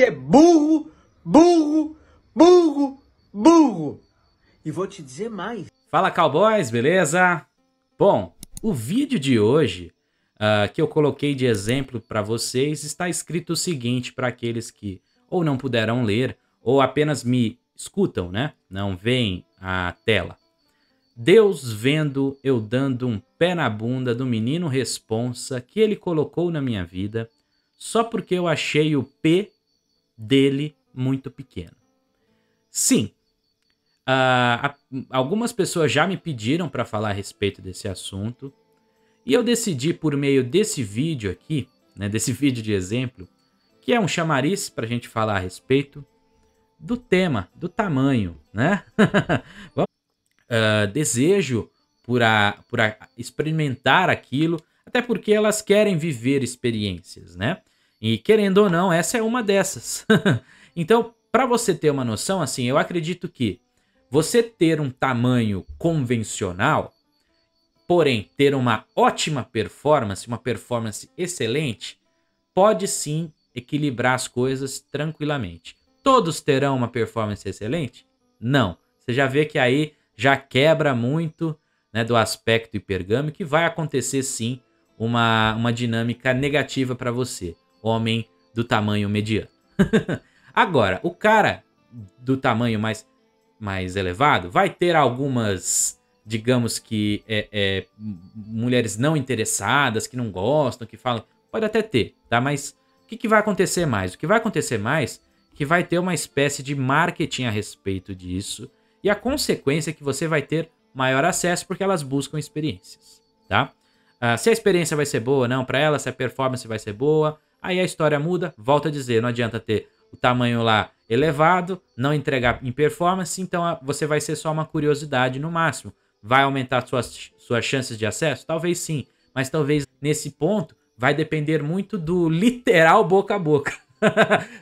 é burro, burro, burro, burro. E vou te dizer mais. Fala, cowboys, beleza? Bom, o vídeo de hoje que eu coloquei de exemplo para vocês está escrito o seguinte para aqueles que ou não puderam ler ou apenas me escutam, né? Não veem a tela. Deus vendo eu dando um pé na bunda do menino responsa que ele colocou na minha vida só porque eu achei o P dele muito pequeno. Sim, algumas pessoas já me pediram para falar a respeito desse assunto e eu decidi por meio desse vídeo aqui, né, desse vídeo de exemplo, que é um chamariz para a gente falar a respeito do tema, do tamanho, né? Desejo por experimentar aquilo, até porque elas querem viver experiências, né? E querendo ou não, essa é uma dessas. Então, para você ter uma noção, assim, eu acredito que você ter um tamanho convencional, porém ter uma ótima performance, uma performance excelente, pode sim equilibrar as coisas tranquilamente. Todos terão uma performance excelente? Não. Você já vê que aí já quebra muito, né, do aspecto hipergâmico, que vai acontecer sim uma dinâmica negativa para você, homem do tamanho mediano. Agora, o cara do tamanho mais elevado vai ter algumas, digamos que, mulheres não interessadas, que não gostam, que falam, pode até ter, tá? Mas o que vai acontecer mais? O que vai acontecer mais é que vai ter uma espécie de marketing a respeito disso, e a consequência é que você vai ter maior acesso porque elas buscam experiências, tá? Se a experiência vai ser boa ou não para elas, se a performance vai ser boa, aí a história muda. Volto a dizer, não adianta ter o tamanho lá elevado, não entregar em performance, então você vai ser só uma curiosidade no máximo. Vai aumentar suas chances de acesso? Talvez sim, mas talvez nesse ponto vai depender muito do literal boca a boca,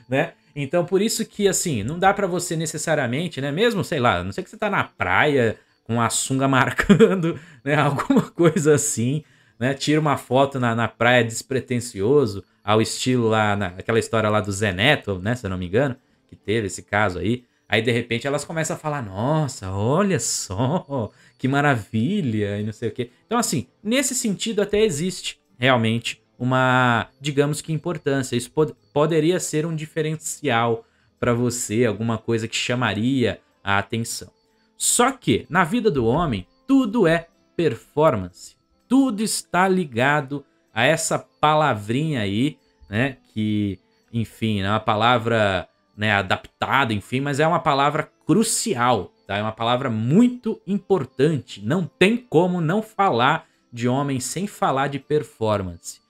né? Então, por isso que, assim, não dá pra você necessariamente, né? Mesmo, sei lá, a não sei que você tá na praia com a sunga marcando, né? Alguma coisa assim, né? Tira uma foto na praia despretensioso, ao estilo lá, aquela história lá do Zé Neto, né? Se eu não me engano, que teve esse caso aí. Aí, de repente, elas começam a falar, nossa, olha só, que maravilha, e não sei o quê. Então, assim, nesse sentido até existe, realmente, uma, digamos que, importância. Isso poderia ser um diferencial para você, alguma coisa que chamaria a atenção. Só que, na vida do homem, tudo é performance. Tudo está ligado a essa palavrinha aí, né? Que, enfim, é uma palavra, né, adaptada, enfim, mas é uma palavra crucial, tá? É uma palavra muito importante. Não tem como não falar de homem sem falar de performance.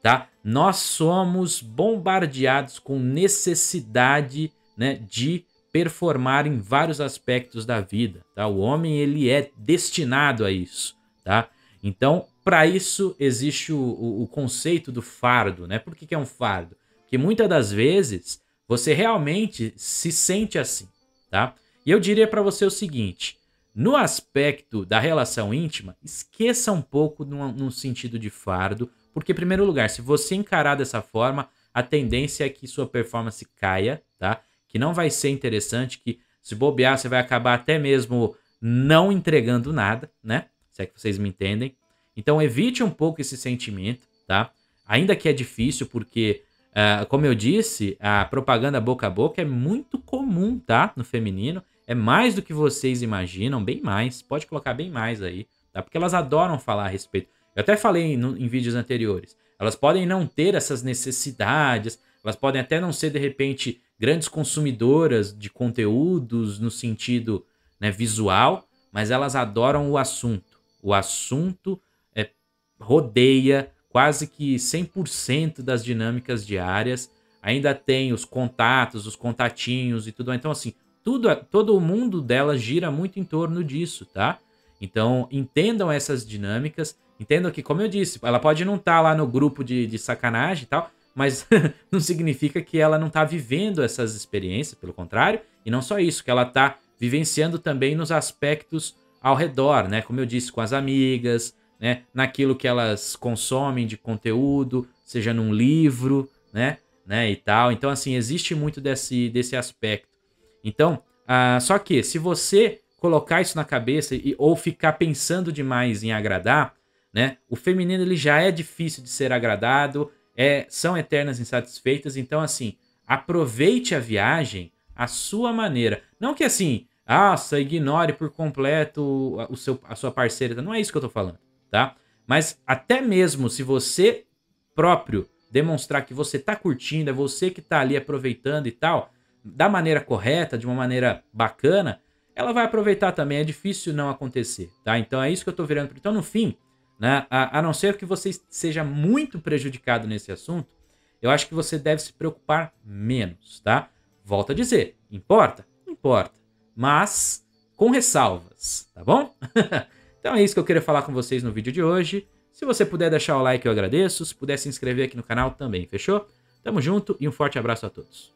Tá? Nós somos bombardeados com necessidade, né, de performar em vários aspectos da vida. Tá? O homem ele é destinado a isso. Tá? Então, para isso existe o conceito do fardo. Né? Por que é um fardo? Porque muitas das vezes você realmente se sente assim. Tá? E eu diria para você o seguinte: no aspecto da relação íntima, esqueça um pouco no sentido de fardo. Porque, em primeiro lugar, se você encarar dessa forma, a tendência é que sua performance caia, tá? Que não vai ser interessante, que se bobear, você vai acabar até mesmo não entregando nada, né? Se é que vocês me entendem. Então, evite um pouco esse sentimento, tá? Ainda que é difícil, porque, como eu disse, a propaganda boca a boca é muito comum, tá? No feminino. É mais do que vocês imaginam, bem mais. Pode colocar bem mais aí, tá? Porque elas adoram falar a respeito. Eu até falei em vídeos anteriores. Elas podem não ter essas necessidades, elas podem até não ser, de repente, grandes consumidoras de conteúdos no sentido, né, visual, mas elas adoram o assunto. O assunto rodeia quase que 100% das dinâmicas diárias. Ainda tem os contatos, os contatinhos e tudo. Então, assim, todo o mundo delas gira muito em torno disso, tá? Então, entendam essas dinâmicas. Entendam que, como eu disse, ela pode não estar lá no grupo de sacanagem e tal, mas não significa que ela não está vivendo essas experiências, pelo contrário. E não só isso, que ela está vivenciando também nos aspectos ao redor, né? Como eu disse, com as amigas, né? Naquilo que elas consomem de conteúdo, seja num livro, né? né, e tal. Então, assim, existe muito desse aspecto. Então, só que se você colocar isso na cabeça ou ficar pensando demais em agradar, né, o feminino ele já é difícil de ser agradado, são eternas insatisfeitas. Então, assim, aproveite a viagem à sua maneira. Não que assim, nossa, ignore por completo a sua parceira. Não é isso que eu tô falando, tá? Mas até mesmo se você próprio demonstrar que você tá curtindo, é você que tá ali aproveitando e tal, da maneira correta, de uma maneira bacana, ela vai aproveitar também. É difícil não acontecer, tá? Então é isso que eu tô virando. Então, no fim, né, a não ser que você seja muito prejudicado nesse assunto, eu acho que você deve se preocupar menos, tá? Volto a dizer, importa? Importa. Mas com ressalvas, tá bom? Então é isso que eu queria falar com vocês no vídeo de hoje. Se você puder deixar o like, eu agradeço. Se puder se inscrever aqui no canal também, fechou? Tamo junto e um forte abraço a todos.